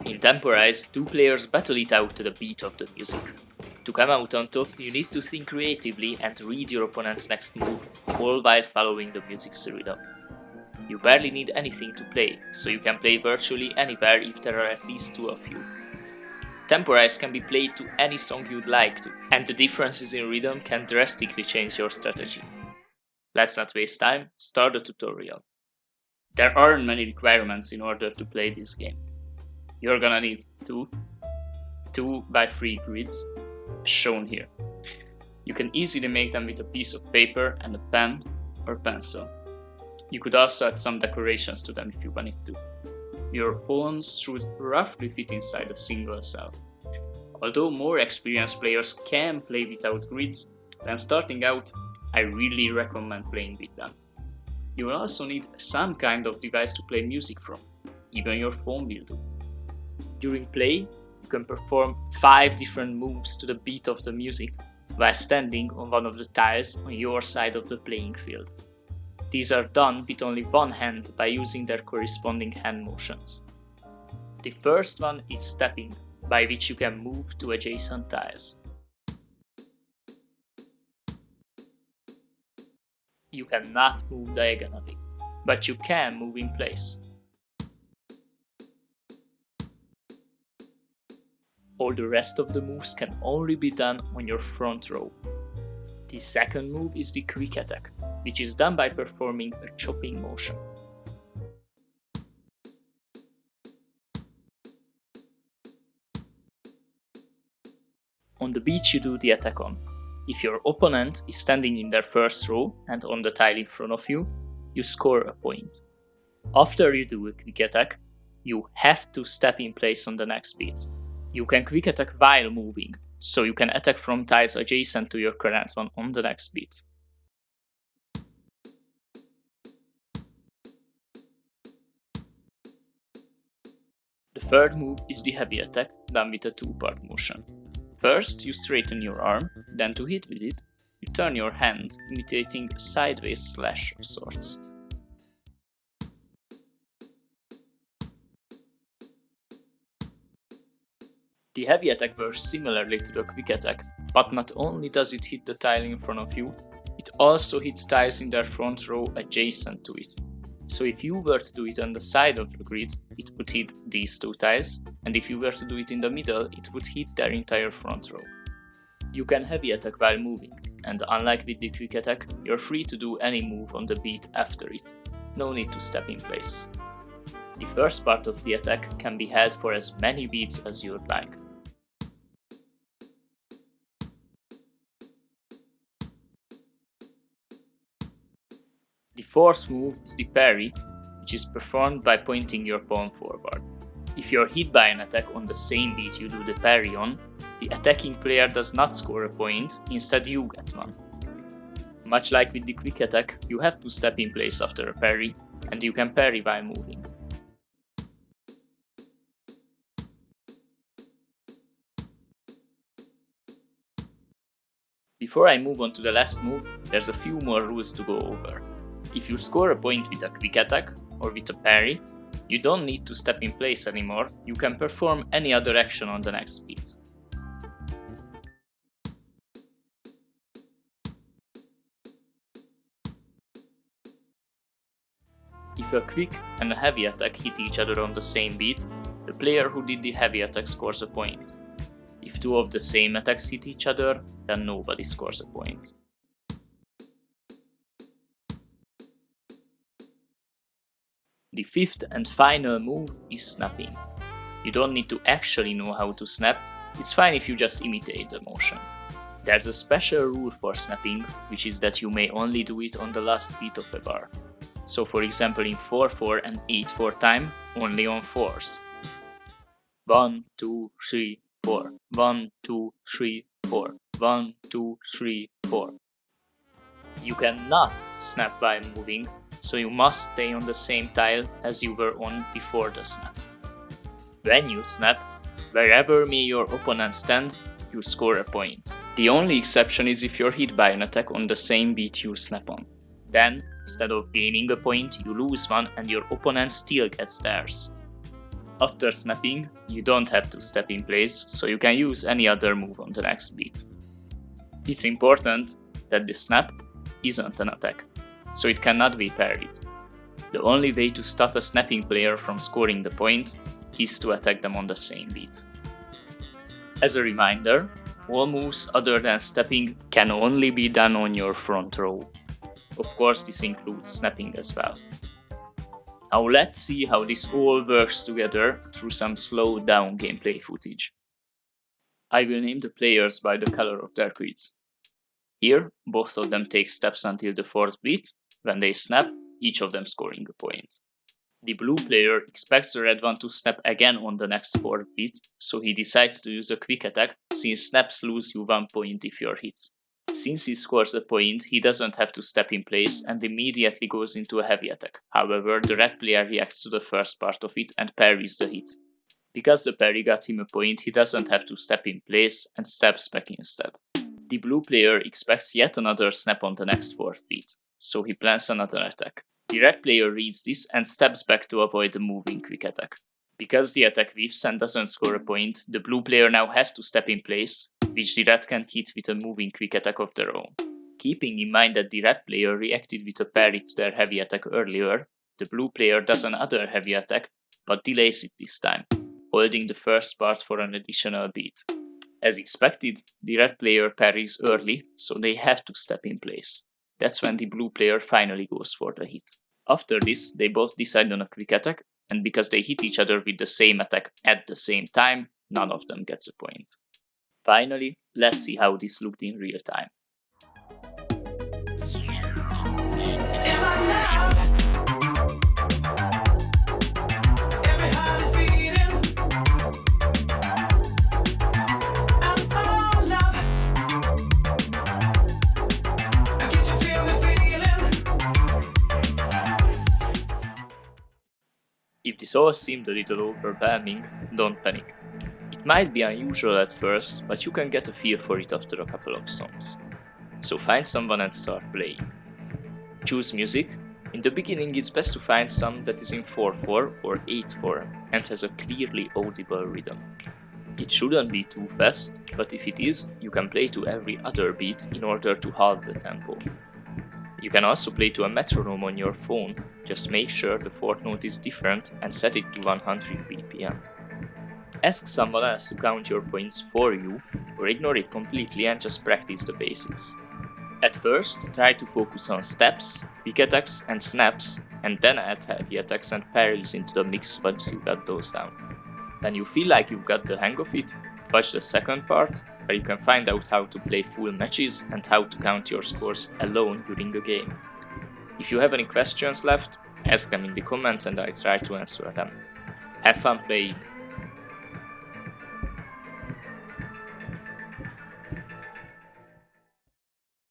In Temporize, two players battle it out to the beat of the music. To come out on top, you need to think creatively and read your opponent's next move, all while following the music's rhythm. You barely need anything to play, so you can play virtually anywhere if there are at least two of you. Temporize can be played to any song you'd like to, and the differences in rhythm can drastically change your strategy. Let's not waste time, start the tutorial. There aren't many requirements in order to play this game. You're gonna need 2 by 3 grids, as shown here. You can easily make them with a piece of paper and a pen or pencil. You could also add some decorations to them if you wanted to. Your pawns should roughly fit inside a single cell. Although more experienced players can play without grids, when starting out, I really recommend playing with them. You will also need some kind of device to play music from, even your phone will do. During play, you can perform 5 different moves to the beat of the music while standing on one of the tiles on your side of the playing field. These are done with only one hand by using their corresponding hand motions. The first one is stepping, by which you can move to adjacent tiles. You cannot move diagonally, but you can move in place. All the rest of the moves can only be done on your front row. The second move is the quick attack, which is done by performing a chopping motion. On the beat you do the attack on. If your opponent is standing in their first row and on the tile in front of you, you score a point. After you do a quick attack, you have to step in place on the next beat. You can quick attack while moving, so you can attack from tiles adjacent to your current one on the next beat. The third move is the heavy attack, done with a 2-part motion. First, you straighten your arm, then to hit with it, you turn your hand, imitating a sideways slash of sorts. The heavy attack works similarly to the quick attack, but not only does it hit the tile in front of you, it also hits tiles in their front row adjacent to it. So if you were to do it on the side of the grid, it would hit these 2 tiles, and if you were to do it in the middle, it would hit their entire front row. You can heavy attack while moving, and unlike with the quick attack, you're free to do any move on the beat after it. No need to step in place. The first part of the attack can be held for as many beats as you'd like. The fourth move is the parry, which is performed by pointing your pawn forward. If you're hit by an attack on the same beat you do the parry on, the attacking player does not score a point, instead you get one. Much like with the quick attack, you have to step in place after a parry, and you can parry while moving. Before I move on to the last move, there's a few more rules to go over. If you score a point with a quick attack or with a parry, you don't need to step in place anymore, you can perform any other action on the next beat. If a quick and a heavy attack hit each other on the same beat, the player who did the heavy attack scores a point. If 2 of the same attacks hit each other, then nobody scores a point. The fifth and final move is snapping. You don't need to actually know how to snap, it's fine if you just imitate the motion. There's a special rule for snapping, which is that you may only do it on the last beat of the bar. So for example in 4/4 and 8/4 time, only on 4s. 1, 2, 3, 4. 1, 2, 3, 4. 1, 2, 3, 4. You cannot snap while moving, so you must stay on the same tile as you were on before the snap. When you snap, wherever may your opponent stand, you score a point. The only exception is if you're hit by an attack on the same beat you snap on. Then, instead of gaining a point, you lose one and your opponent still gets theirs. After snapping, you don't have to step in place, so you can use any other move on the next beat. It's important that the snap isn't an attack, so it cannot be parried. The only way to stop a snapping player from scoring the point is to attack them on the same beat. As a reminder, all moves other than stepping can only be done on your front row. Of course, this includes snapping as well. Now let's see how this all works together through some slowed down gameplay footage. I will name the players by the color of their quits. Here, both of them take steps until the 4th beat. When they snap, each of them scoring a point. The blue player expects the red one to snap again on the next 4th beat, so he decides to use a quick attack, since snaps lose you 1 point if you're hit. Since he scores a point, he doesn't have to step in place and immediately goes into a heavy attack. However, the red player reacts to the first part of it and parries the hit. Because the parry got him a point, he doesn't have to step in place and steps back instead. The blue player expects yet another snap on the next 4th beat, so he plans another attack. The red player reads this and steps back to avoid the moving quick attack. Because the attack whiffs and doesn't score a point, the blue player now has to step in place, which the red can hit with a moving quick attack of their own. Keeping in mind that the red player reacted with a parry to their heavy attack earlier, the blue player does another heavy attack, but delays it this time, holding the first part for an additional beat. As expected, the red player parries early, so they have to step in place. That's when the blue player finally goes for the hit. After this, they both decide on a quick attack, and because they hit each other with the same attack at the same time, none of them gets a point. Finally, let's see how this looked in real time. If this all seemed a little overwhelming, don't panic. It might be unusual at first, but you can get a feel for it after a couple of songs. So find someone and start playing. Choose music. In the beginning it's best to find some that is in 4/4 or 8/4 and has a clearly audible rhythm. It shouldn't be too fast, but if it is, you can play to every other beat in order to halve the tempo. You can also play to a metronome on your phone, just make sure the 4th note is different and set it to 100 BPM. Ask someone else to count your points for you, or ignore it completely and just practice the basics. At first, try to focus on steps, quick attacks and snaps, and then add heavy attacks and parries into the mix once you got those down. When you feel like you've got the hang of it, watch the second part, where you can find out how to play full matches and how to count your scores alone during a game. If you have any questions left, ask them in the comments and I'll try to answer them. Have fun playing!